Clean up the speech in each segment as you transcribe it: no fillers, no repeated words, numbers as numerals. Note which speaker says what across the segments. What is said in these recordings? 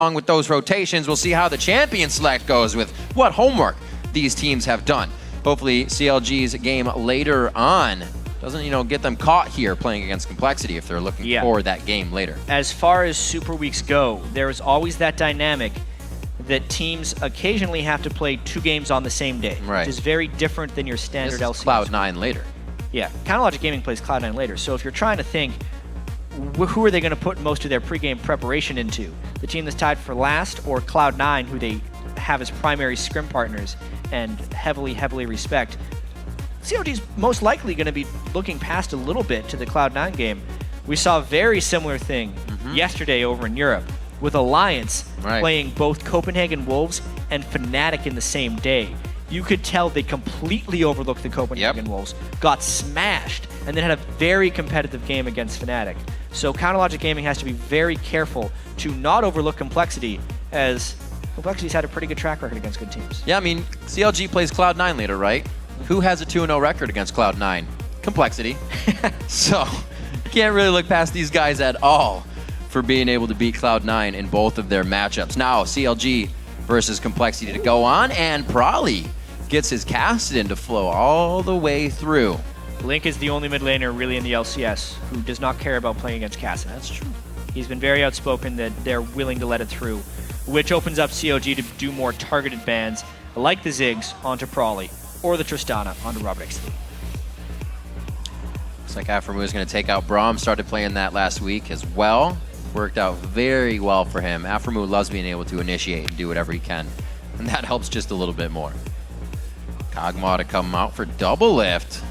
Speaker 1: Along with those rotations, we'll see how the champion select goes with what homework these teams have done. Hopefully CLG's game later on doesn't, get them caught here playing against Complexity if they're looking for that game later.
Speaker 2: As far as Super Weeks go, there is always that dynamic that teams occasionally have to play 2 games on the same day, which is very different than your standard LCS.
Speaker 1: Cloud9 later.
Speaker 2: Yeah, Counterlogic Gaming plays Cloud9 later, so if you're trying to think, who are they going to put most of their pregame preparation into? The team that's tied for last, or Cloud9, who they have as primary scrim partners and heavily respect? CLG's most likely going to be looking past a little bit to the Cloud9 game. We saw a very similar thing yesterday over in Europe with Alliance playing both Copenhagen Wolves and Fnatic in the same day. You could tell they completely overlooked the Copenhagen Wolves, got smashed, and then had a very competitive game against Fnatic. So Counterlogic Gaming has to be very careful to not overlook Complexity, as Complexity's had a pretty good track record against good teams.
Speaker 1: Yeah, I mean, CLG plays Cloud9 later, right? Who has a 2-0 record against Cloud9? Complexity. So, can't really look past these guys at all for being able to beat Cloud9 in both of their matchups. Now, CLG versus Complexity to go on, and Probably gets his Kassadin to flow all the way through.
Speaker 2: Link is the only mid laner really in the LCS who does not care about playing against Kassadin.
Speaker 1: That's true.
Speaker 2: He's been very outspoken that they're willing to let it through, which opens up CLG to do more targeted bans like the Ziggs onto Probably or the Tristana onto ROBERTxLEE.
Speaker 1: Looks like Aphromoo is going to take out Breaum. Started playing that last week as well. Worked out very well for him. Aphromoo loves being able to initiate and do whatever he can, and that helps just a little bit more. Kog'Maw to come out for Doublelift.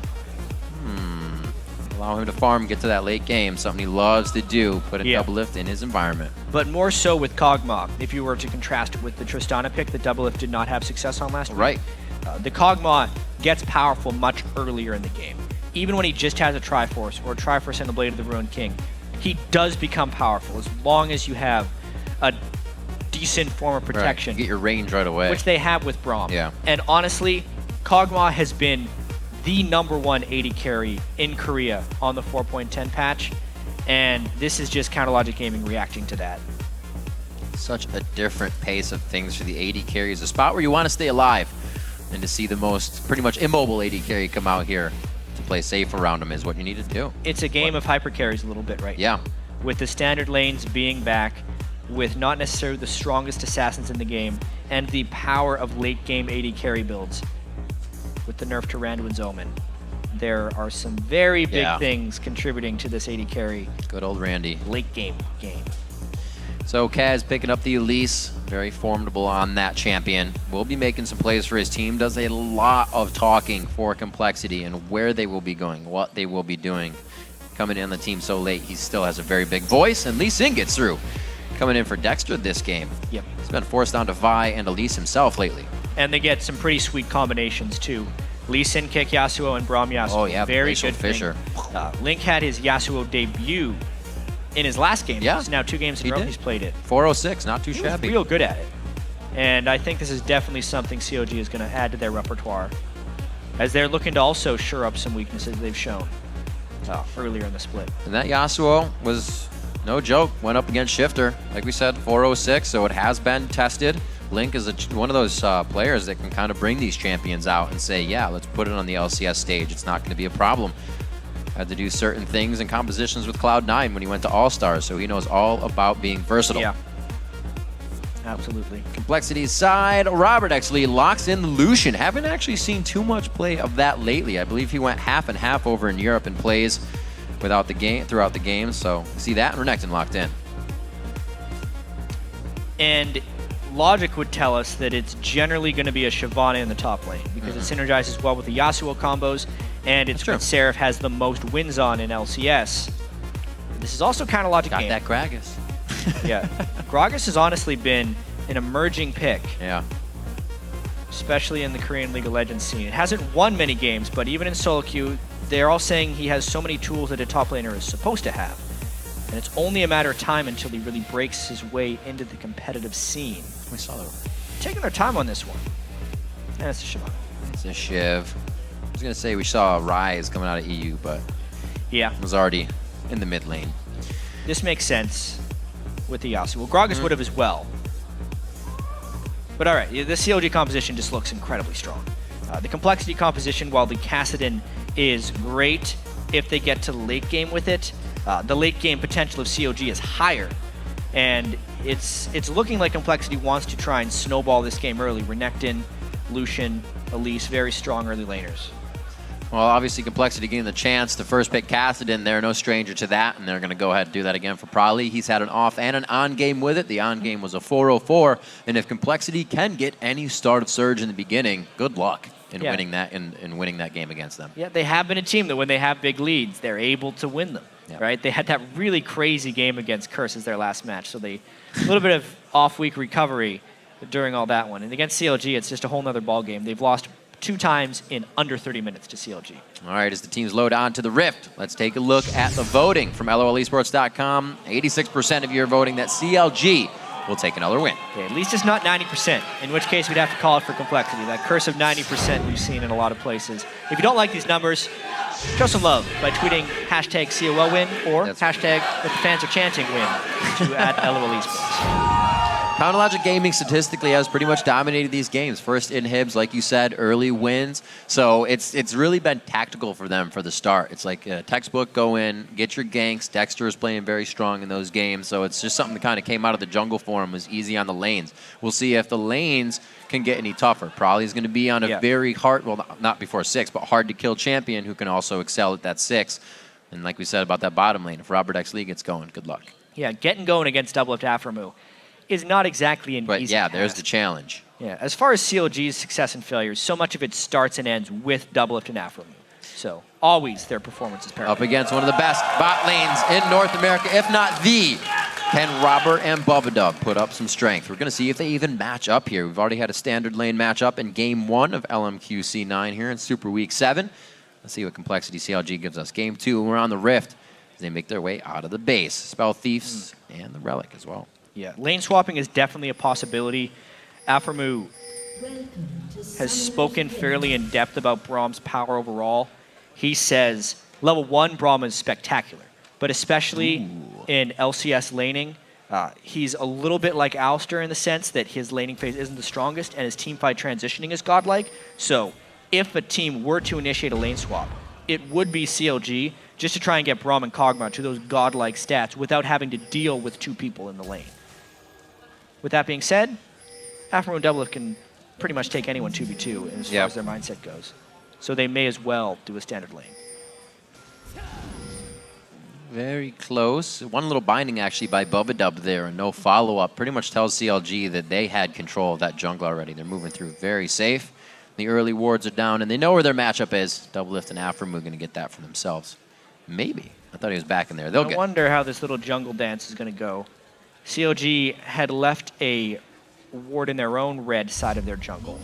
Speaker 1: Allow him to farm, get to that late game, something he loves to do, put a Doublelift in his environment.
Speaker 2: But more so with Kog'Maw, if you were to contrast it with the Tristana pick that Doublelift did not have success on last week. The Kog'Maw gets powerful much earlier in the game. Even when he just has a Triforce or a Triforce and the Blade of the Ruined King, he does become powerful as long as you have a decent form of protection.
Speaker 1: You get your range right away.
Speaker 2: Which they have with Breaum. And honestly, Kog'Maw has been the #1 AD carry in Korea on the 4.10 patch, and this is just Counterlogic Gaming reacting to that.
Speaker 1: Such a different pace of things for the AD carries, a spot where you want to stay alive, and to see the most pretty much immobile AD carry come out here to play safe around him is what you need to do.
Speaker 2: It's a game of hyper carries a little bit right now. With the standard lanes being back, with not necessarily the strongest assassins in the game, and the power of late game AD carry builds. With the nerf to Randuin's Omen, there are some very big things contributing to this AD carry.
Speaker 1: Good old Randy.
Speaker 2: Late game.
Speaker 1: So Kaz picking up the Elise, very formidable on that champion. Will be making some plays for his team. Does a lot of talking for Complexity and where they will be going, what they will be doing. Coming in on the team so late, he still has a very big voice, and Lee Sin gets through. Coming in for Dexter this game. He's been forced down to Vi and Elise himself lately.
Speaker 2: And they get some pretty sweet combinations too. Lee Sin kick Yasuo and Breaum Yasuo.
Speaker 1: Oh yeah,
Speaker 2: very good
Speaker 1: Fisher.
Speaker 2: Link had his Yasuo debut in his last game. It's now 2 games in a row he's played it.
Speaker 1: 406, not too shabby.
Speaker 2: He's real good at it. And I think this is definitely something CLG is going to add to their repertoire, as they're looking to also shore up some weaknesses they've shown earlier in the split.
Speaker 1: And that Yasuo was no joke. Went up against Shifter. Like we said, 406, so it has been tested. Link is one of those players that can kind of bring these champions out and say, yeah, let's put it on the LCS stage. It's not going to be a problem. Had to do certain things and compositions with Cloud9 when he went to All-Stars, so he knows all about being versatile.
Speaker 2: Absolutely.
Speaker 1: Complexity's side, ROBERTxLEE locks in Lucian. Haven't actually seen too much play of that lately. I believe he went half and half over in Europe and plays throughout the game, so see that, and Renekton locked in.
Speaker 2: And logic would tell us that it's generally going to be a Shyvana in the top lane because it synergizes well with the Yasuo combos, and it's what Seraph has the most wins on in LCS. This is also Counterlogic Gaming.
Speaker 1: Got that Gragas.
Speaker 2: Gragas has honestly been an emerging pick. Especially in the Korean League of Legends scene. It hasn't won many games, but even in solo queue, they're all saying he has so many tools that a top laner is supposed to have. And it's only a matter of time until he really breaks his way into the competitive scene.
Speaker 1: We saw that.
Speaker 2: Taking their time on this one. And it's a Shyvana.
Speaker 1: It's a Shiv. I was going to say we saw a Rise coming out of EU, but it was already in the mid lane.
Speaker 2: This makes sense with the Yasuo. Well, Gragas would have as well. But all right, the CLG composition just looks incredibly strong. The complexity composition, while the Kassadin is great if they get to the late game with it, the late game potential of CLG is higher. And it's looking like Complexity wants to try and snowball this game early. Renekton, Lucian, Elise, very strong early laners.
Speaker 1: Well, obviously Complexity getting the chance to first pick Kassadin. They're no stranger to that, and they're going to go ahead and do that again for ROBERTxLEE. He's had an off and an on game with it. The on game was a 404, and if Complexity can get any start of surge in the beginning, good luck in winning that winning that game against them.
Speaker 2: Yeah, they have been a team that when they have big leads, they're able to win them. Yeah. Right? They had that really crazy game against Curse as their last match, so a little bit of off-week recovery during all that one. And against CLG, it's just a whole nother ball game. They've lost 2 times in under 30 minutes to CLG.
Speaker 1: All right, as the teams load on to the Rift, let's take a look at the voting from LOLesports.com. 86% of you are voting that CLG will take another win.
Speaker 2: Okay, at least it's not 90%, in which case we'd have to call it for Complexity. That curse of 90% we've seen in a lot of places. If you don't like these numbers, show some love by tweeting hashtag COL win or hashtag what the fans are chanting win to @LOLesports.
Speaker 1: Logic Gaming statistically has pretty much dominated these games. First inhibs, like you said, early wins. So it's really been tactical for them for the start. It's like a textbook, go in, get your ganks. Dexter is playing very strong in those games. So it's just something that kind of came out of the jungle for him, was easy on the lanes. We'll see if the lanes can get any tougher. Probably is going to be on a very hard, well, not before 6, but hard to kill champion who can also excel at that 6. And like we said about that bottom lane, if ROBERTxLEE gets going, good luck.
Speaker 2: Yeah, getting going against Doublelift Aphromoo is not exactly an easy task.
Speaker 1: There's the challenge.
Speaker 2: Yeah, as far as CLG's success and failures, so much of it starts and ends with Doublelift and Aphromoo. So always their performance is paramount.
Speaker 1: Up against one of the best bot lanes in North America, if not the. Can Robert and Bubbadub put up some strength? We're going to see if they even match up here. We've already had a standard lane matchup in Game 1 of LMQC9 here in Super Week 7. Let's see what Complexity CLG gives us. Game 2, we're on the Rift as they make their way out of the base. Spell Thieves and the Relic as well.
Speaker 2: Yeah, lane swapping is definitely a possibility. Aphromoo has spoken fairly in depth about Breaum's power overall. He says, level 1, Breaum is spectacular, but especially in LCS laning, he's a little bit like Alistair in the sense that his laning phase isn't the strongest and his teamfight transitioning is godlike. So if a team were to initiate a lane swap, it would be CLG just to try and get Breaum and Kog'Maw to those godlike stats without having to deal with 2 people in the lane. With that being said, Aphromoo and Doublelift can pretty much take anyone 2v2 as far as their mindset goes. So they may as well do a standard lane.
Speaker 1: Very close. One little binding actually by Bubbadub there, and no follow-up. Pretty much tells CLG that they had control of that jungle already. They're moving through very safe. The early wards are down, and they know where their matchup is. Doublelift and Aphromoo are going to get that for themselves. Maybe. I thought he was back in there. I
Speaker 2: wonder how this little jungle dance is going to go. CLG had left a ward in their own red side of their jungle.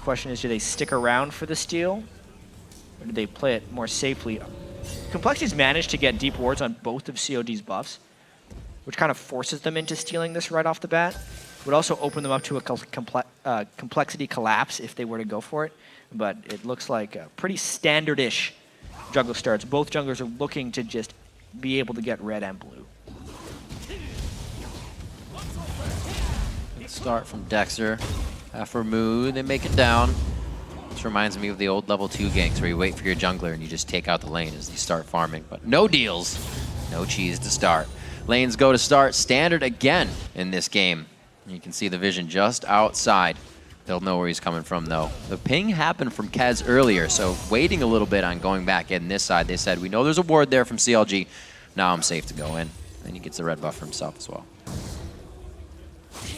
Speaker 2: Question is, do they stick around for the steal, or do they play it more safely? Complexity's managed to get deep wards on both of COD's buffs, which kind of forces them into stealing this right off the bat. Would also open them up to a Complexity collapse if they were to go for it, but it looks like a pretty standard-ish jungle starts. Both junglers are looking to just be able to get red and blue.
Speaker 1: Start from Dexter. Aphromoo, they make it down. This reminds me of the old level 2 ganks where you wait for your jungler and you just take out the lane as you start farming. But no deals, no cheese to start. Lanes go to start standard again in this game. You can see the vision just outside. They'll know where he's coming from though. The ping happened from Kez earlier, so waiting a little bit on going back in this side. They said, we know there's a ward there from CLG. Now I'm safe to go in. And he gets the red buff for himself as well.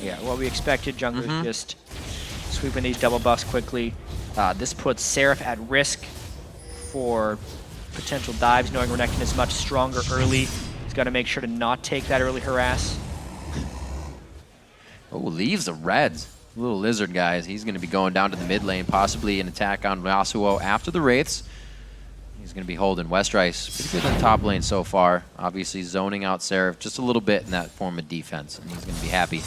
Speaker 2: Yeah, what we expected, junglers just sweeping these double buffs quickly. This puts Seraph at risk for potential dives, knowing Renekton is much stronger early. He's got to make sure to not take that early harass.
Speaker 1: Oh, leaves the reds. Little lizard guys. He's going to be going down to the mid lane, possibly an attack on Yasuo after the Wraiths. He's going to be holding Westrice. Pretty good in the top lane so far. Obviously zoning out Seraph just a little bit in that form of defense, and he's going to be happy.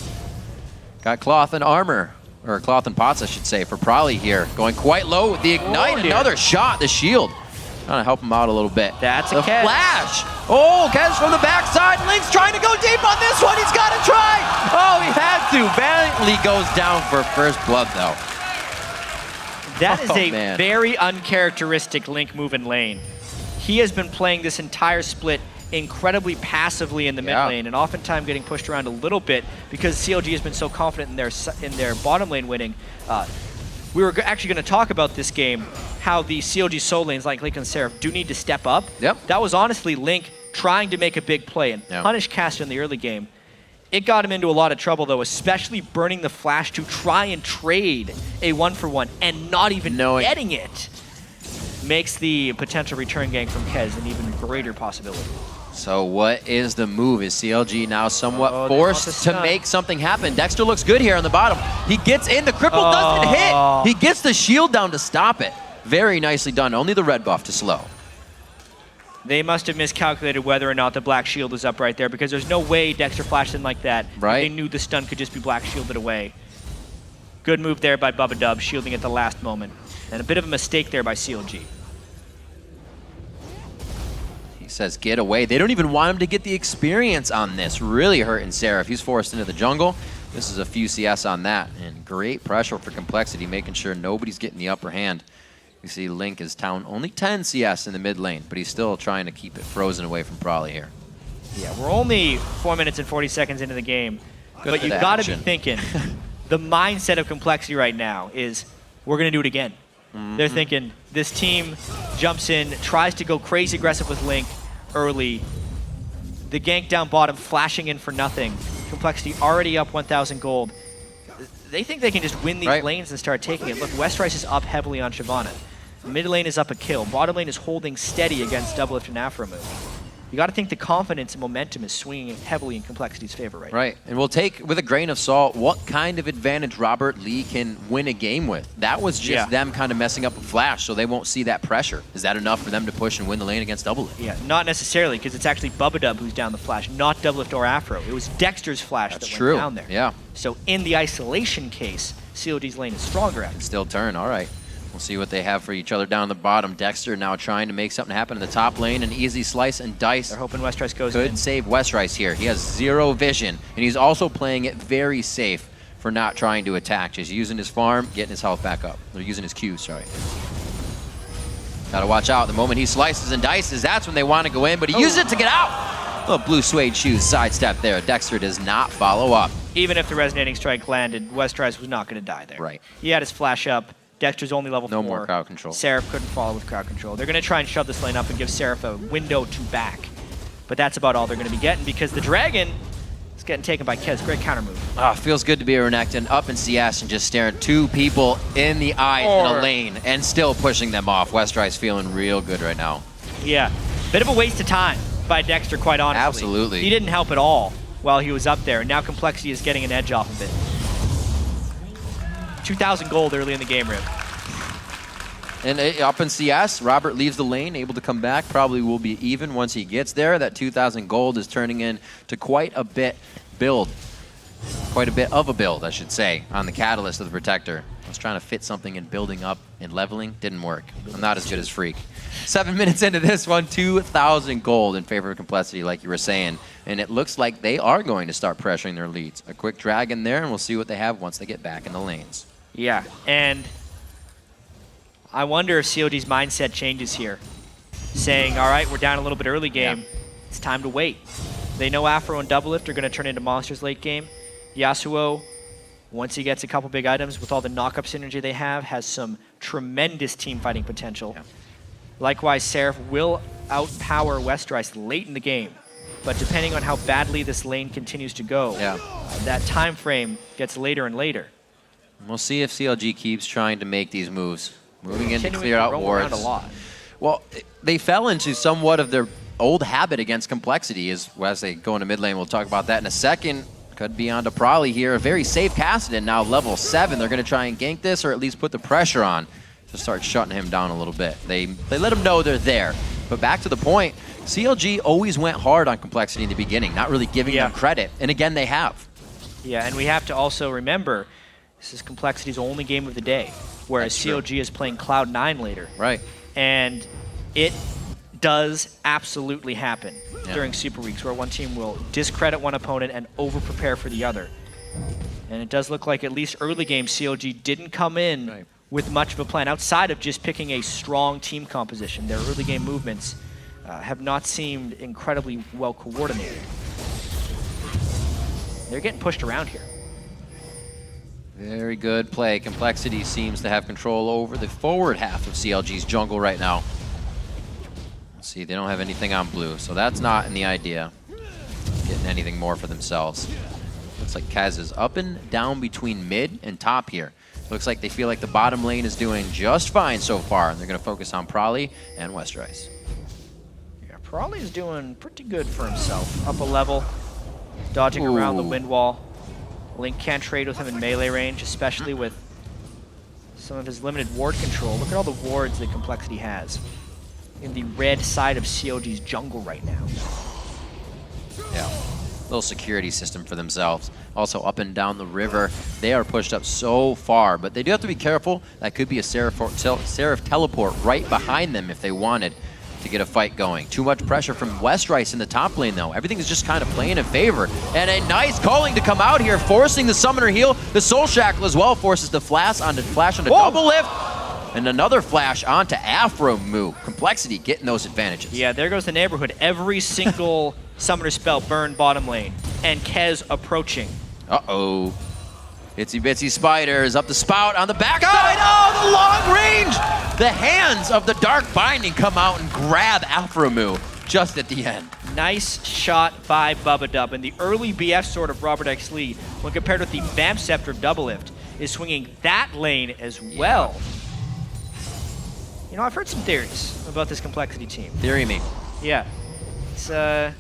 Speaker 1: Got cloth and armor, or cloth and pots, I should say, for ROBERTxLEE here. Going quite low with the ignite. Another shot, the shield. Trying to help him out a little bit.
Speaker 2: That's a
Speaker 1: Kez. Flash. Oh, Kez from the backside. Link's trying to go deep on this one. He's got to try. Oh, he has to. Valiantly goes down for first blood, though.
Speaker 2: That is a
Speaker 1: man.
Speaker 2: very uncharacteristic Link move in lane. He has been playing this entire split incredibly passively in the mid lane, and oftentimes getting pushed around a little bit because CLG has been so confident in their bottom lane winning. We were actually going to talk about this game, how the CLG solo lanes like Link and Seraph do need to step up.
Speaker 1: Yep.
Speaker 2: That was honestly Link trying to make a big play and punish Kassadin in the early game. It got him into a lot of trouble, though, especially burning the flash to try and trade a 1-for-1 and not even getting it. Makes the potential return gank from Kez an even greater possibility.
Speaker 1: So what is the move? Is CLG now somewhat forced to make something happen? Dexter looks good here on the bottom. He gets in, the cripple doesn't hit. He gets the shield down to stop it. Very nicely done, only the red buff to slow.
Speaker 2: They must have miscalculated whether or not the black shield was up right there, because there's no way Dexter flashed in like that.
Speaker 1: Right.
Speaker 2: They knew the stun could just be black shielded away. Good move there by Bubbadub, shielding at the last moment. And a bit of a mistake there by CLG.
Speaker 1: He says get away. They don't even want him to get the experience on this. Really hurting Seraph. He's forced into the jungle. This is a few CS on that. And great pressure for Complexity, making sure nobody's getting the upper hand. You see Link is down only 10 CS in the mid lane, but he's still trying to keep it frozen away from Probably here.
Speaker 2: Yeah, we're only 4 minutes and 40 seconds into the game, but you've got to be thinking, the mindset of Complexity right now is, we're going to do it again. They're thinking, this team jumps in, tries to go crazy aggressive with Link early, the gank down bottom, flashing in for nothing. Complexity already up 1,000 gold. They think they can just win these lanes and start taking it. Look, Westrice is up heavily on Shyvana. Mid lane is up a kill. Bottom lane is holding steady against Doublelift and Aphromoo. You got to think the confidence and momentum is swinging heavily in Complexity's favor right now.
Speaker 1: Right, and we'll take with a grain of salt what kind of advantage ROBERTxLEE can win a game with. That was just them kind of messing up a flash, so they won't see that pressure. Is that enough for them to push and win the lane against Doublelift?
Speaker 2: Yeah, not necessarily, because it's actually Bubbadub who's down the flash, not Doublelift or Afro. It was Dexter's flash that went down there.
Speaker 1: Yeah.
Speaker 2: So in the isolation case, CLG's lane is stronger at it.
Speaker 1: Still turn, all right. We'll see what they have for each other down the bottom. Dexter now trying to make something happen in the top lane. An easy slice and dice.
Speaker 2: They're hoping Westrice goes in.
Speaker 1: Could save Westrice here. He has 0 vision, and he's also playing it very safe for not trying to attack. Just using his farm, getting his health back up. They're using his Q, sorry. Gotta watch out. The moment he slices and dices, that's when they want to go in, but he uses it to get out. Little blue suede shoes sidestep there. Dexter does not follow up.
Speaker 2: Even if the resonating strike landed, Westrice was not going to die there.
Speaker 1: Right.
Speaker 2: He had his flash up. Dexter's only level 4.
Speaker 1: No more crowd control.
Speaker 2: Seraph couldn't follow with crowd control. They're going to try and shove this lane up and give Seraph a window to back. But that's about all they're going to be getting, because the Dragon is getting taken by Kez. Great counter move.
Speaker 1: Feels good to be a Renekton up in CS and just staring 2 people in the eyes in a lane and still pushing them off. Westrice feeling real good right now.
Speaker 2: Yeah. Bit of a waste of time by Dexter, quite honestly.
Speaker 1: Absolutely.
Speaker 2: He didn't help at all while he was up there, and now Complexity is getting an edge off of it. 2,000 gold early in the game, Rip.
Speaker 1: And up in CS, Robert leaves the lane, able to come back. Probably will be even once he gets there. That 2,000 gold is turning into quite a bit of a build, I should say, on the Catalyst of the Protector. I was trying to fit something in building up and leveling. Didn't work. I'm not as good as Freak. 7 minutes into this one, 2,000 gold in favor of Complexity, like you were saying. And it looks like they are going to start pressuring their leads. A quick drag in there, and we'll see what they have once they get back in the lanes.
Speaker 2: Yeah, and I wonder if COD's mindset changes here. Saying, all right, we're down a little bit early game. It's time to wait. They know Afro and Doublelift are going to turn into monsters late game. Yasuo, once he gets a couple big items with all the knock-up synergy they have, has some tremendous team fighting potential. Yeah. Likewise, Seraph will outpower Westrice late in the game. But depending on how badly this lane continues to go, that time frame gets later and later.
Speaker 1: We'll see if CLG keeps trying to make these moves. Moving in to clear out wards. Well, they fell into somewhat of their old habit against Complexity as they go into mid lane. We'll talk about that in a second. Could be on to Probably here. A very safe Kassadin, now level 7. They're going to try and gank this, or at least put the pressure on to start shutting him down a little bit. They let him know they're there. But back to the point, CLG always went hard on Complexity in the beginning, not really giving them credit. And again, they have.
Speaker 2: Yeah, and we have to also remember, this is Complexity's only game of the day, whereas CLG is playing Cloud9 later.
Speaker 1: Right.
Speaker 2: And it does absolutely happen during Super Weeks, where one team will discredit one opponent and over-prepare for the other. And it does look like at least early game CLG didn't come in with much of a plan outside of just picking a strong team composition. Their early game movements have not seemed incredibly well coordinated. They're getting pushed around here.
Speaker 1: Very good play. Complexity seems to have control over the forward half of CLG's jungle right now. Let's see, they don't have anything on blue, so that's not in the idea. Getting anything more for themselves. Looks like Kaz is up and down between mid and top here. Looks like they feel like the bottom lane is doing just fine so far, and they're going to focus on Prolly and Westrice.
Speaker 2: Yeah, Prolly is doing pretty good for himself. Up a level, dodging around the wind wall. Link can't trade with him in melee range, especially with some of his limited ward control. Look at all the wards that Complexity has in the red side of CLG's jungle right now.
Speaker 1: Yeah, little security system for themselves. Also up and down the river, they are pushed up so far, but they do have to be careful. That could be a Seraph teleport right behind them if they wanted to get a fight going. Too much pressure from Westrice in the top lane though. Everything is just kind of playing in favor. And a nice calling to come out here, forcing the summoner heal. The Soul Shackle as well forces the flash onto Doublelift. And another flash onto Aphromoo. Complexity getting those advantages.
Speaker 2: Yeah, there goes the neighborhood. Every single summoner spell burned bottom lane. And Kez approaching.
Speaker 1: Uh-oh. Itsy Bitsy Spiders up the spout on the backside. Oh, the long range! The hands of the Dark Binding come out and grab Aphromoo just at the end.
Speaker 2: Nice shot by Bubbadub. And the early BF sword of ROBERTxLEE, when compared with the Vamp Scepter of Doublelift, is swinging that lane as well. You know, I've heard some theories about this Complexity team.
Speaker 1: Theory me.
Speaker 2: Yeah. It's a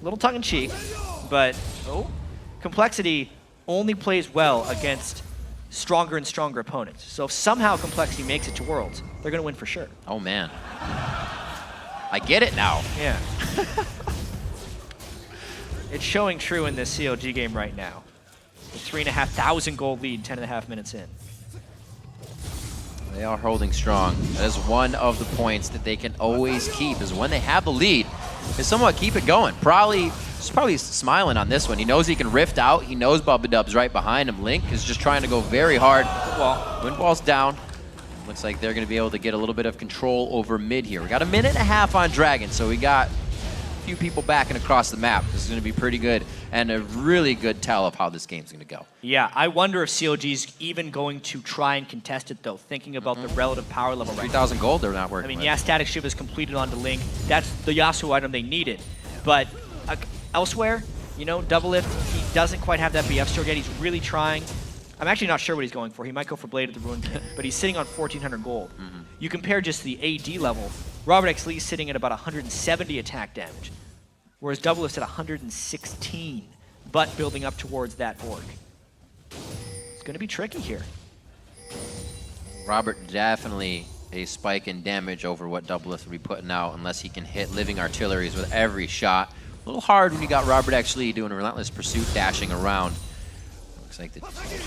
Speaker 2: little tongue-in-cheek, but Complexity only plays well against stronger and stronger opponents. So if somehow Complexity makes it to Worlds, they're going to win for sure.
Speaker 1: Oh, man. I get it now.
Speaker 2: Yeah. It's showing true in this CLG game right now. The 3,500 gold lead, 10.5 minutes in.
Speaker 1: They are holding strong. That is one of the points that they can always keep, is when they have the lead, is somewhat keep it going. He's probably smiling on this one. He knows he can rift out. He knows Bubbadub's right behind him. Link is just trying to go very hard. Windwall's down. Looks like they're going to be able to get a little bit of control over mid here. We got a minute and a half on Dragon, so we got a few people backing across the map. This is going to be pretty good and a really good tell of how this game's going to go.
Speaker 2: Yeah, I wonder if CLG's even going to try and contest it, though, thinking about the relative power level right now.
Speaker 1: 3,000 gold, they're not working with.
Speaker 2: Yeah, Static Shiv is completed onto Link. That's the Yasuo item they needed. But elsewhere, you know, Doublelift, he doesn't quite have that BF sword yet. He's really trying. I'm actually not sure what he's going for. He might go for Blade of the Ruined King, but he's sitting on 1,400 gold. You compare just the AD level, ROBERTxLEE is sitting at about 170 attack damage, whereas Doublelift's at 116, but building up towards that orc. It's going to be tricky here.
Speaker 1: Robert definitely a spike in damage over what Doublelift will be putting out unless he can hit living artilleries with every shot. A little hard when you got ROBERTxLEE doing a relentless pursuit, dashing around. Looks like the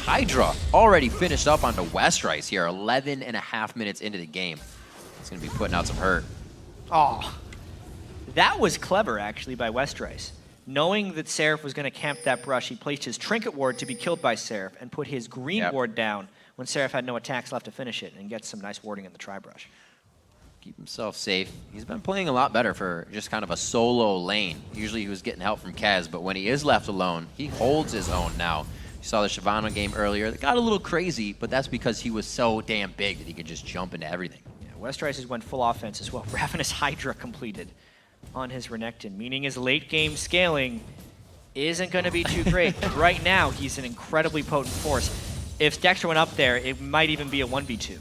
Speaker 1: Hydra already finished up onto Westrice here, 11.5 minutes into the game. It's going to be putting out some hurt.
Speaker 2: Oh, that was clever, actually, by Westrice. Knowing that Seraph was going to camp that brush, he placed his Trinket Ward to be killed by Seraph and put his green ward down when Seraph had no attacks left to finish it and get some nice warding in the tri-brush.
Speaker 1: Keep himself safe. He's been playing a lot better for just kind of a solo lane. Usually he was getting help from Kaz, but when he is left alone, he holds his own now. You saw the Shyvana game earlier. That got a little crazy, but that's because he was so damn big that he could just jump into everything.
Speaker 2: Yeah, Westrice has went full offense as well. Ravenous Hydra completed on his Renekton, meaning his late game scaling isn't going to be too great. Right now, he's an incredibly potent force. If Dexter went up there, it might even be a 1v2.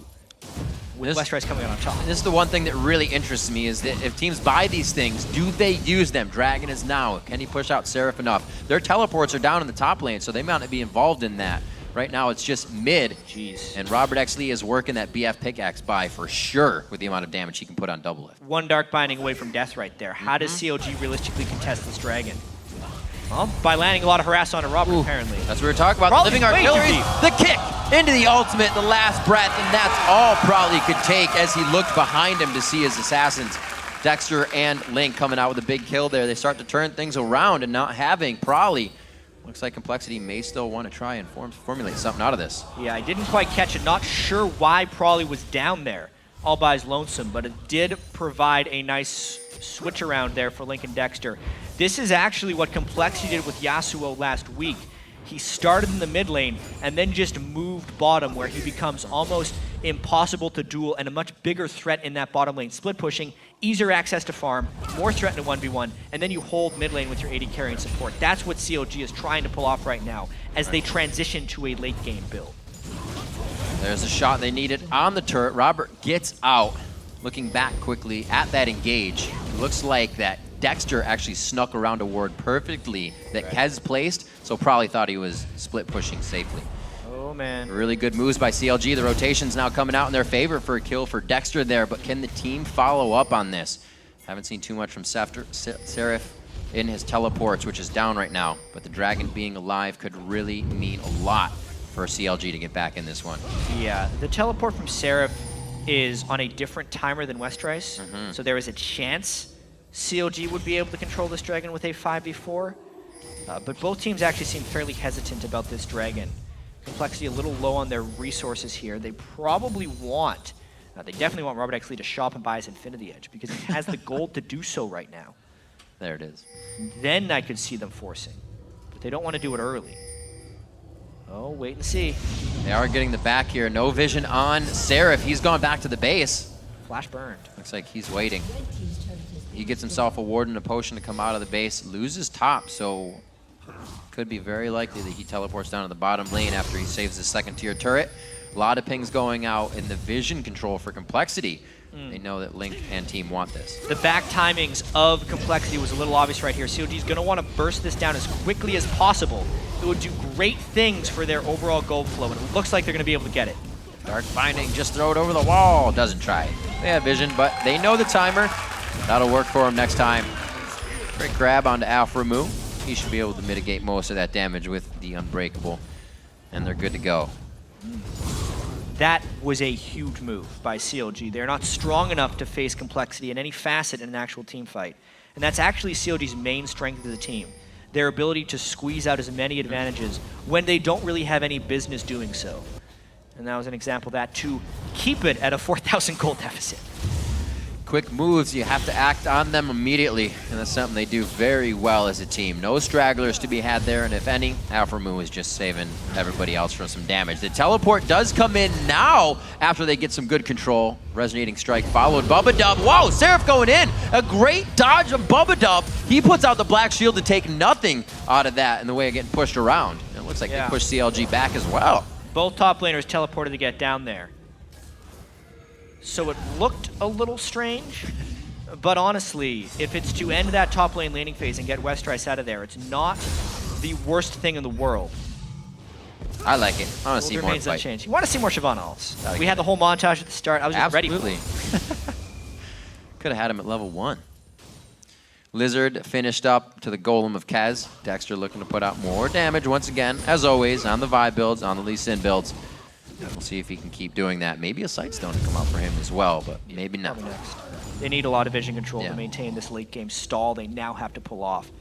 Speaker 2: With Westrice coming out on top.
Speaker 1: This is the one thing that really interests me, is that if teams buy these things, do they use them? Dragon is now. Can he push out Seraph enough? Their teleports are down in the top lane, so they might not be involved in that. Right now, it's just mid.
Speaker 2: Jeez.
Speaker 1: And ROBERTxLEE is working that BF pickaxe by for sure with the amount of damage he can put on Doublelift.
Speaker 2: One Dark Binding away from death right there. How does CLG realistically contest this Dragon? Well, by landing a lot of harass onto Robert, apparently.
Speaker 1: That's what we were talking about. The living artillery, the kick into the ultimate, the last breath, and that's all Prolly could take as he looked behind him to see his assassins. Dexter and Link coming out with a big kill there. They start to turn things around, and not having Prolly Looks like Complexity may still want to try and formulate something out of this.
Speaker 2: Yeah, I didn't quite catch it. Not sure why Prawley was down there all by his lonesome, but it did provide a nice switch around there for Link and Dexter. This is actually what Complexity did with Yasuo last week. He started in the mid lane and then just moved bottom, where he becomes almost impossible to duel and a much bigger threat in that bottom lane. Split pushing, easier access to farm, more threat in a 1v1, and then you hold mid lane with your AD carry and support. That's what CLG is trying to pull off right now as they transition to a late game build.
Speaker 1: There's a shot they needed on the turret. Robert gets out, looking back quickly at that engage. It looks like that Dexter actually snuck around a ward perfectly that Kez placed, so probably thought he was split pushing safely.
Speaker 2: Oh man.
Speaker 1: Really good moves by CLG. The rotation's now coming out in their favor for a kill for Dexter there, but can the team follow up on this? Haven't seen too much from Seraph in his teleports, which is down right now, but the dragon being alive could really mean a lot for CLG to get back in this one.
Speaker 2: Yeah, the teleport from Seraph is on a different timer than Westrice, so there is a chance CLG would be able to control this dragon with a 5v4, but both teams actually seem fairly hesitant about this dragon. Complexity a little low on their resources here. They probably want, they definitely want ROBERTxLEE to shop and buy his Infinity Edge because he has the gold to do so right now.
Speaker 1: There it is.
Speaker 2: Then I could see them forcing, but they don't want to do it early. Oh, wait and see.
Speaker 1: They are getting the back here. No vision on Seraph. He's gone back to the base.
Speaker 2: Flash burned.
Speaker 1: Looks like he's waiting. He gets himself a ward and a potion to come out of the base. Loses top, so could be very likely that he teleports down to the bottom lane after he saves his second tier turret. A lot of pings going out in the vision control for Complexity. They know that Link and team want this.
Speaker 2: The back timings of Complexity was a little obvious right here. COG is going to want to burst this down as quickly as possible. It would do great things for their overall gold flow, and it looks like they're going to be able to get it.
Speaker 1: Dark Binding, just throw it over the wall. Doesn't try it. They have vision, but they know the timer. That'll work for him next time. Great grab onto Aphromoo. He should be able to mitigate most of that damage with the Unbreakable, and they're good to go.
Speaker 2: That was a huge move by CLG. They're not strong enough to face Complexity in any facet in an actual team fight. And that's actually CLG's main strength of the team. Their ability to squeeze out as many advantages when they don't really have any business doing so. And that was an example of that, to keep it at a 4,000 gold deficit.
Speaker 1: Quick moves, you have to act on them immediately, and that's something they do very well as a team. No stragglers to be had there, and if any, Aphromoo is just saving everybody else from some damage. The teleport does come in now after they get some good control. Resonating strike followed. Bubbadub, whoa, Seraph going in. A great dodge of Bubbadub. He puts out the black shield to take nothing out of that in the way of getting pushed around. It looks like they pushed CLG back as well.
Speaker 2: Both top laners teleported to get down there. So it looked a little strange, but honestly, if it's to end that top lane laning phase and get Westrice out of there, it's not the worst thing in the world.
Speaker 1: I like it. I want to see more fight.
Speaker 2: Unchanged. You want to see more Shyvana ults. We had the whole montage at the start. I was just ready for it.
Speaker 1: Could have had him at level 1. Lizard finished up to the Golem of Kaz. Dexter looking to put out more damage once again, as always, on the Vi builds, on the Lee Sin builds. We'll see if he can keep doing that. Maybe a Sightstone to come out for him as well, but maybe not.
Speaker 2: Next. They need a lot of vision control to maintain this late game stall they now have to pull off.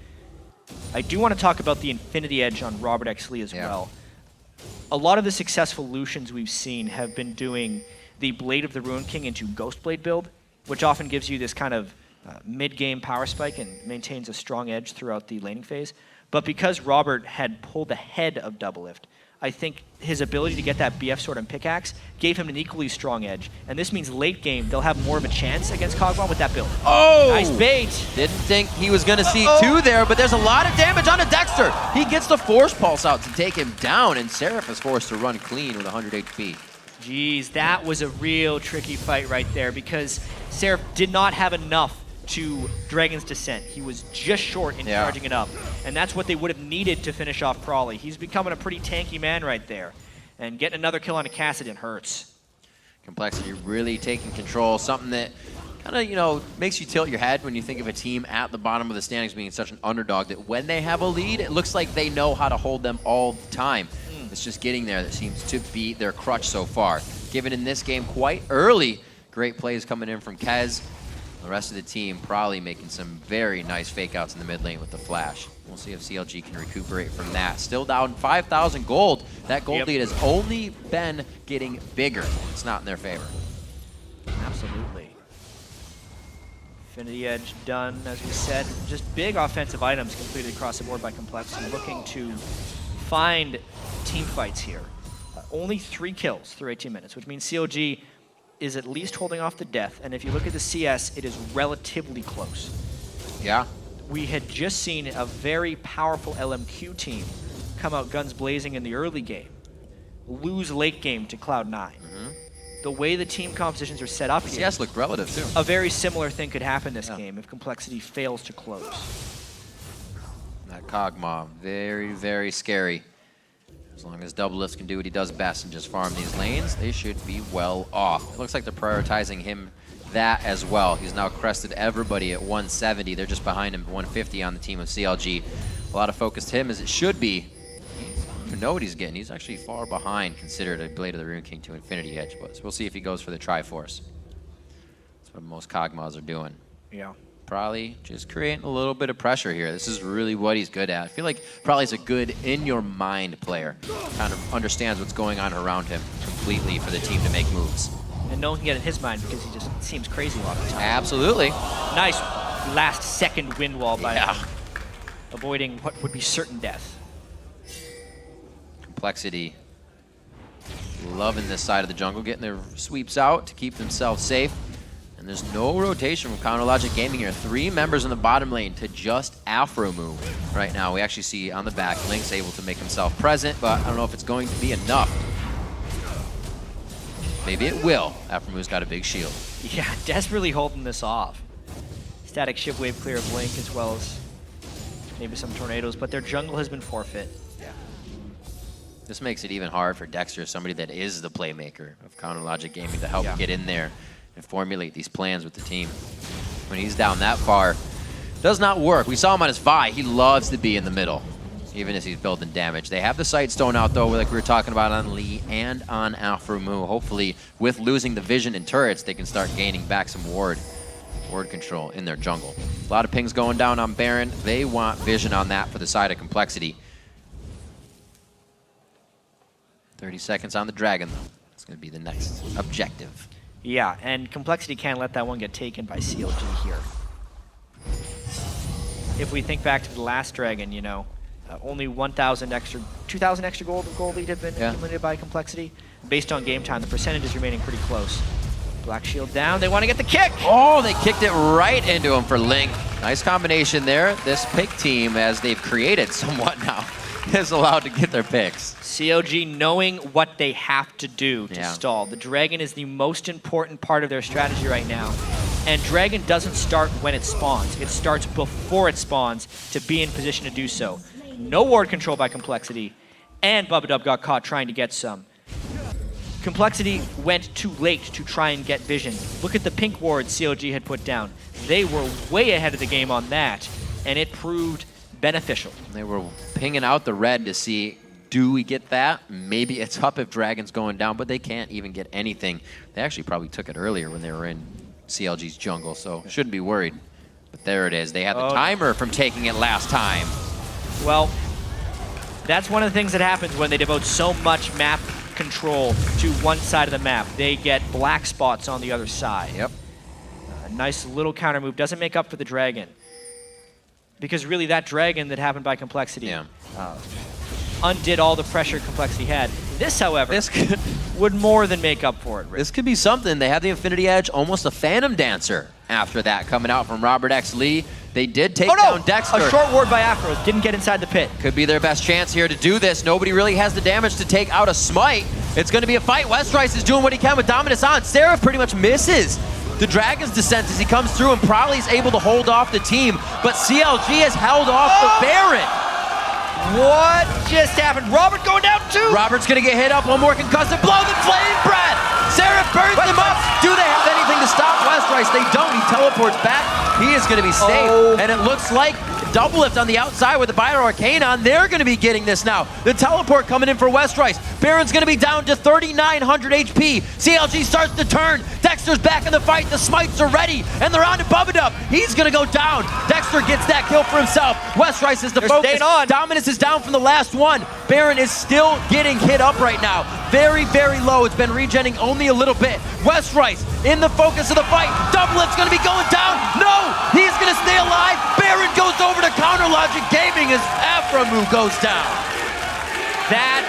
Speaker 2: I do want to talk about the Infinity Edge on ROBERTxLEE as well. A lot of the successful Lucians we've seen have been doing the Blade of the Ruined King into Ghostblade build, which often gives you this kind of mid-game power spike and maintains a strong edge throughout the laning phase. But because Robert had pulled ahead of Doublelift, I think his ability to get that BF sword and pickaxe gave him an equally strong edge. And this means late game, they'll have more of a chance against Kog'Maw with that build.
Speaker 1: Oh!
Speaker 2: Nice bait!
Speaker 1: Didn't think he was going to see two there, but there's a lot of damage on a Dexter. He gets the Force Pulse out to take him down, and Seraph is forced to run clean with 100 HP.
Speaker 2: Jeez, that was a real tricky fight right there because Seraph did not have enough to Dragon's Descent. He was just short in charging it up. And that's what they would have needed to finish off Prawley. He's becoming a pretty tanky man right there. And getting another kill on a Kassadin hurts.
Speaker 1: Complexity really taking control, something that kind of, you know, makes you tilt your head when you think of a team at the bottom of the standings being such an underdog that when they have a lead, it looks like they know how to hold them all the time. It's just getting there that seems to be their crutch so far. Given in this game quite early, great plays coming in from Kez. The rest of the team probably making some very nice fake outs in the mid lane with the flash. We'll see if CLG can recuperate from that. Still down 5,000 gold. That gold lead has only been getting bigger. It's not in their favor.
Speaker 2: Absolutely. Infinity Edge done, as we said. Just big offensive items completed across the board by Complexity, looking to find team fights here. Only 3 kills through 18 minutes, which means CLG is at least holding off the death. And if you look at the CS, it is relatively close.
Speaker 1: Yeah.
Speaker 2: We had just seen a very powerful LMQ team come out guns blazing in the early game, lose late game to Cloud9. The way the team compositions are set up here,
Speaker 1: CS looked relative too.
Speaker 2: a very similar thing could happen this game if Complexity fails to close.
Speaker 1: That Kog'Maw, very, very scary. As long as Doublelift can do what he does best and just farm these lanes, they should be well off. It looks like they're prioritizing him that as well. He's now crested everybody at 170. They're just behind him, 150 on the team of CLG. A lot of focus to him as it should be. You don't know what he's getting. He's actually far behind, considered a Blade of the Rune King to Infinity Edge. But we'll see if he goes for the Triforce. That's what most Kog'Maws are doing.
Speaker 2: Yeah.
Speaker 1: Probably just creating a little bit of pressure here. This is really what he's good at. I feel like Probably's a good in-your-mind player. Kind of understands what's going on around him completely for the team to make moves.
Speaker 2: And no one can get in his mind because he just seems crazy a lot of the time.
Speaker 1: Absolutely.
Speaker 2: Nice last-second wind wall by avoiding what would be certain death.
Speaker 1: Complexity loving this side of the jungle, getting their sweeps out to keep themselves safe. And there's no rotation from Counter Logic Gaming here. 3 members in the bottom lane to just Aphromoo right now. We actually see on the back, Link's able to make himself present, but I don't know if it's going to be enough. Maybe it will. Aphromoo's got a big shield.
Speaker 2: Yeah, desperately holding this off. Static shiv wave clear of Link as well as maybe some tornadoes, but their jungle has been forfeit.
Speaker 1: Yeah. This makes it even hard for Dexter, somebody that is the playmaker of Counter Logic Gaming, to help get in there and formulate these plans with the team. When he's down that far, does not work. We saw him on his Vi. He loves to be in the middle, even as he's building damage. They have the Sight Stone out, though, like we were talking about on Lee and on Aphromoo. Hopefully, with losing the vision and turrets, they can start gaining back some ward control in their jungle. A lot of pings going down on Baron. They want vision on that for the side of Complexity. 30 seconds on the Dragon, though. It's going to be the next objective.
Speaker 2: Yeah, and Complexity can't let that one get taken by CLG here. If we think back to the last Dragon, you know, only 1,000 extra, 2,000 extra gold lead have been accumulated by Complexity. Based on game time, the percentage is remaining pretty close. Black shield down, they want to get the kick!
Speaker 1: Oh, they kicked it right into him for Link. Nice combination there. This pick team, as they've created somewhat now, is allowed to get their picks.
Speaker 2: CLG knowing what they have to do to stall. The Dragon is the most important part of their strategy right now. And Dragon doesn't start when it spawns. It starts before it spawns to be in position to do so. No ward control by Complexity, and Bubbadub got caught trying to get some. Complexity went too late to try and get vision. Look at the pink ward CLG had put down. They were way ahead of the game on that, and it proved beneficial.
Speaker 1: They were pinging out the red to see, do we get that? Maybe it's up if Dragon's going down, but they can't even get anything. They actually probably took it earlier when they were in CLG's jungle, so shouldn't be worried. But there it is. They had the timer from taking it last time.
Speaker 2: Well, that's one of the things that happens when they devote so much map control to one side of the map. They get black spots on the other side.
Speaker 1: Yep.
Speaker 2: A nice little counter move. Doesn't make up for the Dragon. Because really that Dragon that happened by Complexity undid all the pressure Complexity had. This, however, would more than make up for it.
Speaker 1: This could be something. They had the Infinity Edge, almost a Phantom Dancer after that coming out from ROBERTxLEE. They did take down Dexter.
Speaker 2: A short ward by Aphro. Didn't get inside the pit.
Speaker 1: Could be their best chance here to do this. Nobody really has the damage to take out a Smite. It's going to be a fight. Westrice is doing what he can with Dominus on. Seraph pretty much misses the Dragon's descent as he comes through, and probably is able to hold off the team, but CLG has held off the Baron.
Speaker 2: What just happened? Robert going down too!
Speaker 1: Robert's gonna get hit up, one more concussive blow, the flame breath! Seraph burns him up! Do they have anything to stop Westrice? They don't, he teleports back. He is gonna be safe, and it looks like Doublelift on the outside with the Bio Arcane on. They're going to be getting this now. The teleport coming in for Westrice. Baron's going to be down to 3,900 HP. CLG starts to turn. Dexter's back in the fight. The smites are ready, and they're on to Bubbadub. He's going to go down. Dexter gets that kill for himself. Westrice is the focus. Dominance is down from the last one. Baron is still getting hit up right now. Very, very low. It's been regenning only a little bit. Westrice in the focus of the fight. Doublelift's going to be going down. No, he's going to stay alive. Baron goes over to Counter Logic Gaming as Aphromoo goes down.
Speaker 2: That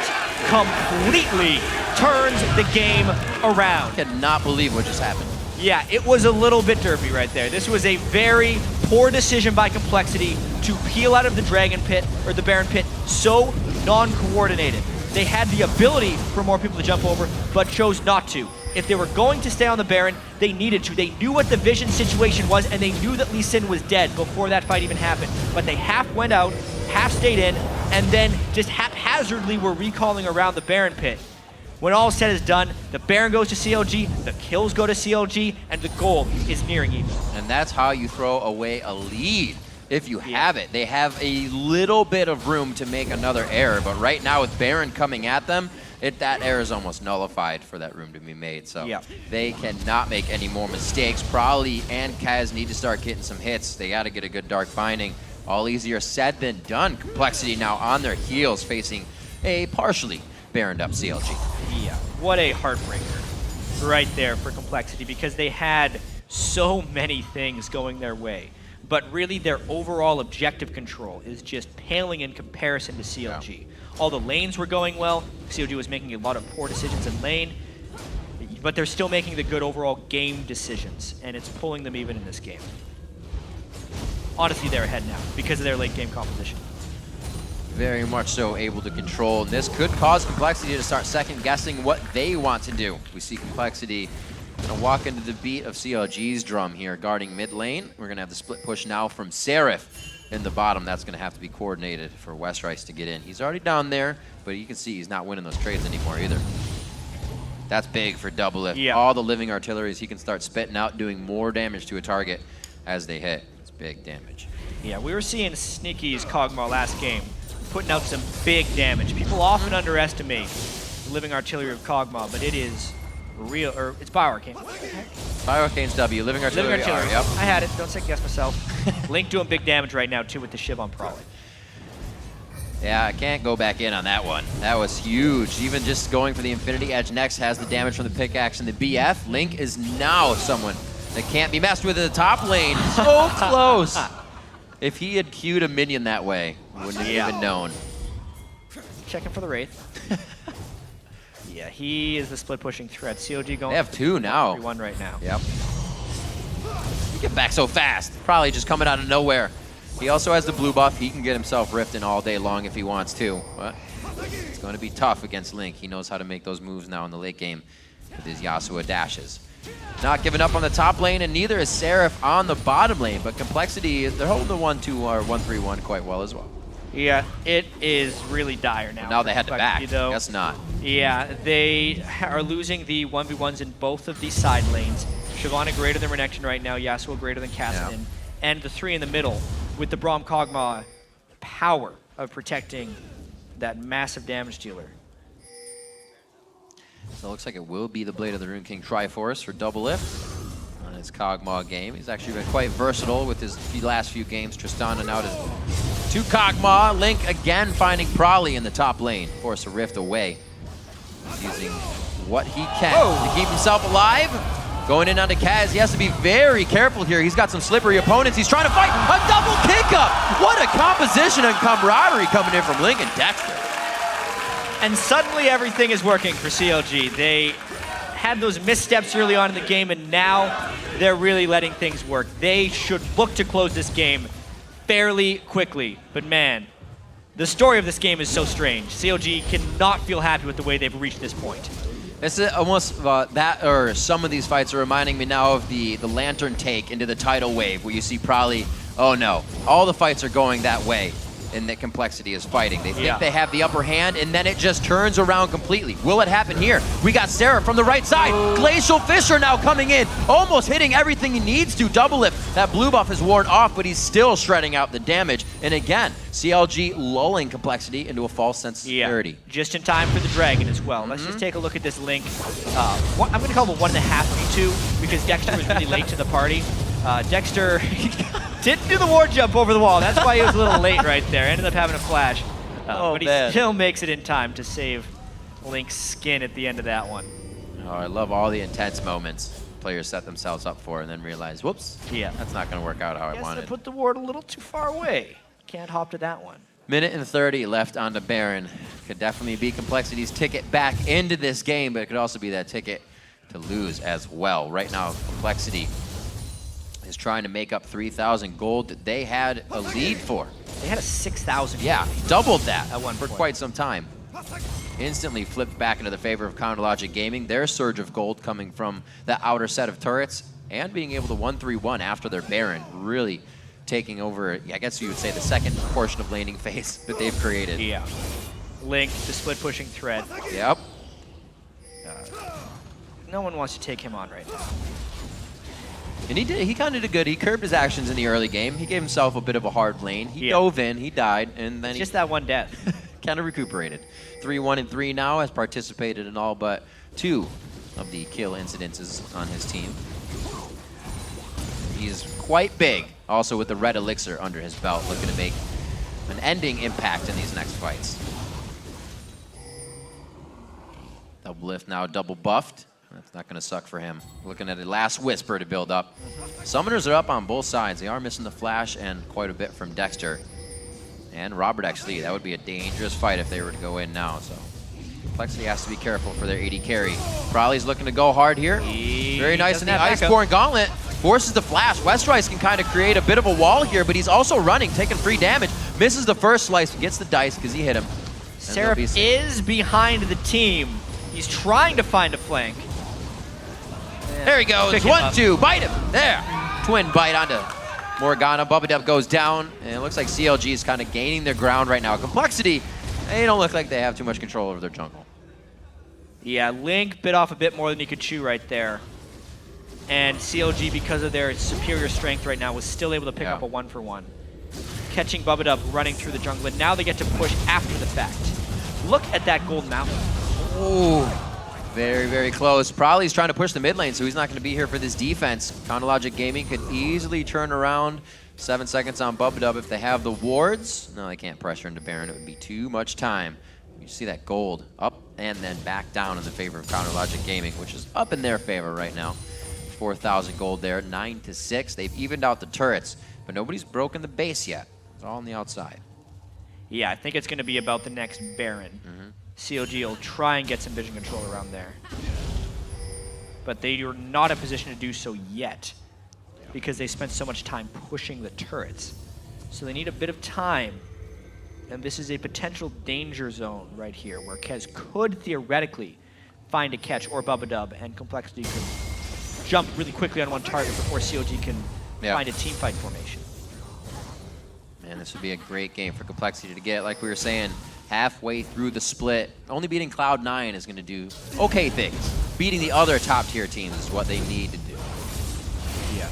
Speaker 2: completely turns the game around.
Speaker 1: I cannot believe what just happened.
Speaker 2: Yeah, it was a little bit derpy right there. This was a very poor decision by Complexity to peel out of the Dragon Pit, or the Baron Pit, so non-coordinated. They had the ability for more people to jump over, but chose not to. If they were going to stay on the Baron, they needed to. They knew what the vision situation was, and they knew that Lucian was dead before that fight even happened. But they half went out, half stayed in, and then just haphazardly were recalling around the Baron Pit. When all said is done, the Baron goes to CLG, the kills go to CLG, and the goal is nearing even.
Speaker 1: And that's how you throw away a lead. If you have it, they have a little bit of room to make another error, but right now with Baron coming at them, that error is almost nullified for that room to be made. So they cannot make any more mistakes. Probably and Kaz need to start getting some hits. They got to get a good Dark Finding. All easier said than done. Complexity now on their heels, facing a partially Baroned up CLG.
Speaker 2: Yeah, what a heartbreaker right there for Complexity, because they had so many things going their way. But really, their overall objective control is just paling in comparison to CLG. Yeah. All the lanes were going well. CLG was making a lot of poor decisions in lane, but they're still making the good overall game decisions, and it's pulling them even in this game. Honestly, they're ahead now because of their late game composition.
Speaker 1: Very much so able to control. This could cause Complexity to start second guessing what they want to do. We see Complexity gonna walk into the beat of CLG's drum here, guarding mid lane. We're gonna have the split push now from Seraph in the bottom. That's gonna have to be coordinated for Westrice to get in. He's already down there, but you can see he's not winning those trades anymore either. That's big for Doublelift.
Speaker 2: Yeah.
Speaker 1: All the living artilleries he can start spitting out, doing more damage to a target as they hit. It's big damage.
Speaker 2: Yeah, we were seeing Sneaky's Kog'Maw last game, putting out some big damage. People often underestimate the living artillery of Kog'Maw, but it is real, or it's Bio Arcane.
Speaker 1: Bio Arcane's W, living artillery, R, yep.
Speaker 2: I had it, don't second guess myself. Link doing big damage right now too with the Shiv on Prolly.
Speaker 1: Yeah, I can't go back in on that one. That was huge. Even just going for the Infinity Edge next has the damage from the pickaxe and the BF. Link is now someone that can't be messed with in the top lane. So close. If he had queued a minion that way, wouldn't have even known.
Speaker 2: Checking for the Wraith. Yeah, he is the split pushing threat. CLG going.
Speaker 1: They have two now.
Speaker 2: 3-1 right now.
Speaker 1: Yep. He get back so fast. Probably just coming out of nowhere. He also has the blue buff. He can get himself rifting all day long if he wants to. But it's going to be tough against Link. He knows how to make those moves now in the late game with his Yasuo dashes. Not giving up on the top lane, and neither is Seraph on the bottom lane. But Complexity, they're holding the 1-2 or 1-3-1 quite well as well.
Speaker 2: Yeah, it is really dire now.
Speaker 1: But now they had to back.
Speaker 2: Though.
Speaker 1: Guess not.
Speaker 2: Yeah, they are losing the 1v1s in both of these side lanes. Shyvana greater than Renekton right now, Yasuo greater than Kassadin, and the three in the middle with the Breaum Kog'Maw power of protecting that massive damage dealer.
Speaker 1: So it looks like it will be the Blade of the Rune King Triforce for Doublelift on his Kog'Maw game. He's actually been quite versatile with his last few games. Tristana out to Kog'Maw. Link again finding Prolly in the top lane. Force a rift away. He's using what he can to keep himself alive. Going in onto Kaz, he has to be very careful here. He's got some slippery opponents. He's trying to fight a double kick up. What a composition and camaraderie coming in from Link and Dexter.
Speaker 2: And suddenly everything is working for CLG. They had those missteps early on in the game, and now they're really letting things work. They should look to close this game fairly quickly. But man, the story of this game is so strange. CLG cannot feel happy with the way they've reached this point.
Speaker 1: It's almost that, or some of these fights are reminding me now of the Lantern take into the tidal wave, where you see Prolly, oh no, all the fights are going that way. and that Complexity is fighting. They think they have the upper hand, and then it just turns around completely. Will it happen here? We got Seraph from the right side. Glacial Fisher now coming in, almost hitting everything he needs to. Doublelift. That blue buff is worn off, but he's still shredding out the damage. And again, CLG lulling Complexity into a false sense of security.
Speaker 2: Just in time for the dragon as well. Let's just take a look at this link. I'm going to call it a 1.5v2 because Dexter was really late to the party. Dexter didn't do the ward jump over the wall. That's why he was a little late right there. Ended up having a flash. But he still makes it in time to save Link's skin at the end of that one.
Speaker 1: Oh, I love all the intense moments players set themselves up for and then realize, whoops, that's not going to work out how I wanted.
Speaker 2: I put the ward a little too far away. Can't hop to that one.
Speaker 1: Minute and 30 left on the Baron. Could definitely be Complexity's ticket back into this game, but it could also be that ticket to lose as well. Right now, Complexity is trying to make up 3,000 gold that they had a lead for.
Speaker 2: They had a 6,000.
Speaker 1: Yeah, doubled that
Speaker 2: at one
Speaker 1: for
Speaker 2: point.
Speaker 1: quite some time. Instantly flipped back into the favor of Chronologic Gaming. Their surge of gold coming from the outer set of turrets and being able to 1-3-1 after their Baron, really taking over, I guess you would say, the second portion of laning phase that they've created.
Speaker 2: Yeah. Link, the split pushing threat.
Speaker 1: Yep.
Speaker 2: No one wants to take him on right now.
Speaker 1: And he kind of did good. He curbed his actions in the early game. He gave himself a bit of a hard lane. He dove in, he died, and then
Speaker 2: just that one death.
Speaker 1: Kind of recuperated. 3-1-3 now, has participated in all but 2 of the kill incidences on his team. He's quite big, also with the red elixir under his belt, looking to make an ending impact in these next fights. Doublelift now double buffed. That's not going to suck for him. Looking at a last whisper to build up. Summoners are up on both sides. They are missing the flash and quite a bit from Dexter. And ROBERTxLEE. That would be a dangerous fight if they were to go in now. So Complexity has to be careful for their AD carry. Probably's looking to go hard here. Very nice in the Iceborne Gauntlet. Forces the flash. Westrice can kind of create a bit of a wall here, but he's also running, taking free damage. Misses the first slice, gets the dice because he hit him.
Speaker 2: Seraph is behind the team. He's trying to find a flank.
Speaker 1: There he goes. 1-2. Bite him. There. Twin bite onto Morgana. Bubbadub goes down. And it looks like CLG is kind of gaining their ground right now. Complexity, they don't look like they have too much control over their jungle.
Speaker 2: Yeah, Link bit off a bit more than he could chew right there. And CLG, because of their superior strength right now, was still able to pick up a 1-for-1. Catching Bubbadub running through the jungle. And now they get to push after the fact. Look at that gold mountain.
Speaker 1: Ooh. Very, very close. Probably he's trying to push the mid lane, so he's not going to be here for this defense. Chronologic Gaming could easily turn around. 7 seconds on Bubbadub if they have the wards. No, they can't pressure into Baron. It would be too much time. You see that gold up and then back down in the favor of Chronologic Gaming, which is up in their favor right now. 4,000 gold there, 9-6. They've evened out the turrets, but nobody's broken the base yet. It's all on the outside.
Speaker 2: Yeah, I think it's going to be about the next Baron. CLG will try and get some vision control around there. But they are not in a position to do so yet because they spent so much time pushing the turrets. So they need a bit of time. And this is a potential danger zone right here where Kez could theoretically find a catch or Bubbadub and Complexity could jump really quickly on one target before CLG can find a teamfight formation.
Speaker 1: Man, this would be a great game for Complexity to get, like we were saying, halfway through the split. Only beating Cloud9 is going to do okay things. Beating the other top-tier teams is what they need to do.
Speaker 2: Yeah.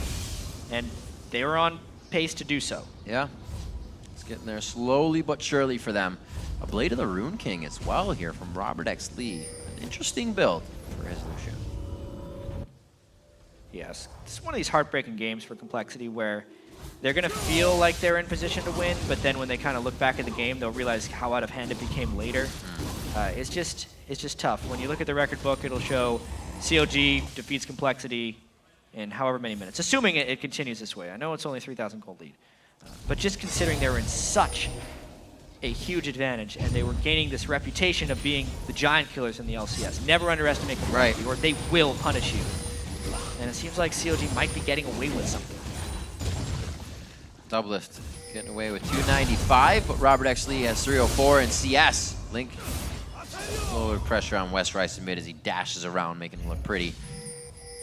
Speaker 2: And they were on pace to do so.
Speaker 1: Yeah. It's getting there slowly but surely for them. A Blade of the Rune King as well here from ROBERTxLEE. An interesting build for his Lucian.
Speaker 2: Yes. This is one of these heartbreaking games for Complexity where they're going to feel like they're in position to win, but then when they kind of look back at the game, they'll realize how out of hand it became later. It's just tough. When you look at the record book, it'll show CLG defeats Complexity in however many minutes, assuming it continues this way. I know it's only 3,000 gold lead, but just considering they were in such a huge advantage and they were gaining this reputation of being the giant killers in the LCS. Never underestimate Complexity, or they will punish you. And it seems like CLG might be getting away with something.
Speaker 1: Doublelift getting away with 295, but ROBERTxLEE has 304 and CS. Link, a little bit of pressure on Westrice in mid as he dashes around, making him look pretty.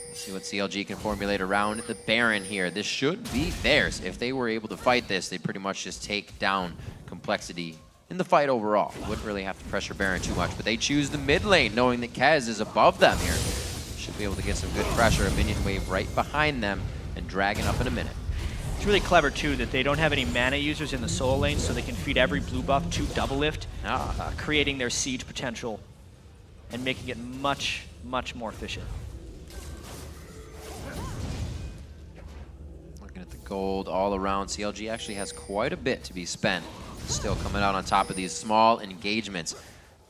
Speaker 1: Let's see what CLG can formulate around the Baron here. This should be theirs. If they were able to fight this, they'd pretty much just take down Complexity in the fight overall. Wouldn't really have to pressure Baron too much, but they choose the mid lane knowing that Kez is above them here. Should be able to get some good pressure. A minion wave right behind them and dragging up in a minute.
Speaker 2: It's really clever too that they don't have any mana users in the solo lane, so they can feed every blue buff to Doublelift, creating their siege potential and making it much, much more efficient.
Speaker 1: Looking at the gold all around, CLG actually has quite a bit to be spent. Still coming out on top of these small engagements.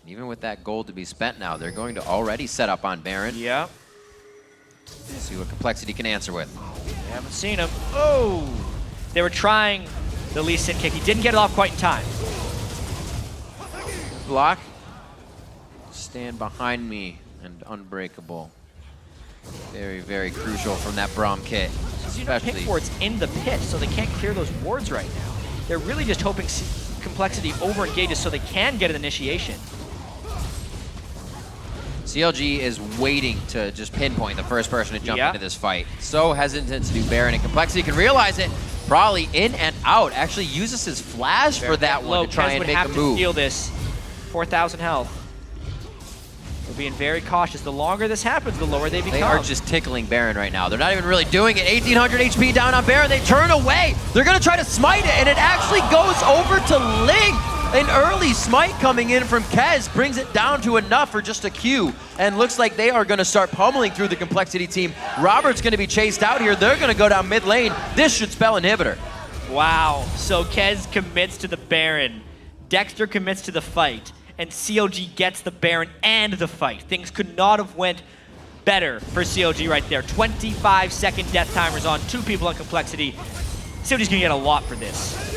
Speaker 1: And even with that gold to be spent now, they're going to already set up on Baron.
Speaker 2: Yeah.
Speaker 1: See what Complexity can answer with.
Speaker 2: We haven't seen him. Oh! They were trying the Lee Sin kick. He didn't get it off quite in time.
Speaker 1: Block. Stand behind me and unbreakable. Very, very crucial from that Breaum kit.
Speaker 2: Especially pick wards in the pit, so they can't clear those wards right now. They're really just hoping Complexity over-engages so they can get an initiation.
Speaker 1: CLG is waiting to just pinpoint the first person to jump into this fight. So hesitant to do Baron, and Complexity can realize it. Probably in and out. Actually uses his flash for that one to try and make a move.
Speaker 2: Kez would have to steal this. 4,000 health. They're being very cautious. The longer this happens, the lower they become.
Speaker 1: They are just tickling Baron right now. They're not even really doing it. 1,800 HP down on Baron. They turn away. They're going to try to smite it, and it actually goes over to Ling. An early smite coming in from Kez brings it down to enough for just a Q, and looks like they are going to start pummeling through the Complexity team. Robert's going to be chased out here. They're going to go down mid lane. This should spell inhibitor.
Speaker 2: Wow, so Kez commits to the Baron, Dexter commits to the fight, and CLG gets the Baron and the fight. Things could not have went better for CLG right there. 25-second death timers on 2 people on Complexity. CLG's going to get a lot for this.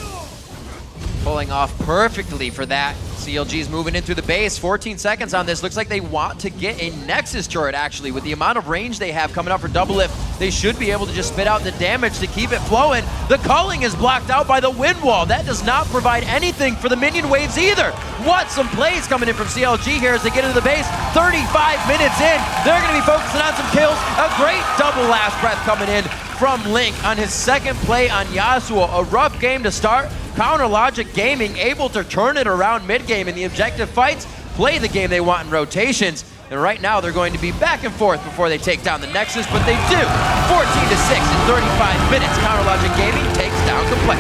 Speaker 1: Pulling off perfectly for that. CLG's moving in through the base. 14 seconds on this. Looks like they want to get a Nexus turret, actually. With the amount of range they have coming up for Doublelift, they should be able to just spit out the damage to keep it flowing. The culling is blocked out by the wind wall. That does not provide anything for the minion waves either. What some plays coming in from CLG here as they get into the base. 35 minutes in. They're going to be focusing on some kills. A great double last breath coming in from Link on his second play on Yasuo. A rough game to start. Counter Logic Gaming able to turn it around mid-game in the objective fights, play the game they want in rotations, and right now they're going to be back and forth before they take down the Nexus, but they do. 14-6 in 35 minutes. Counter Logic Gaming takes down Complexity.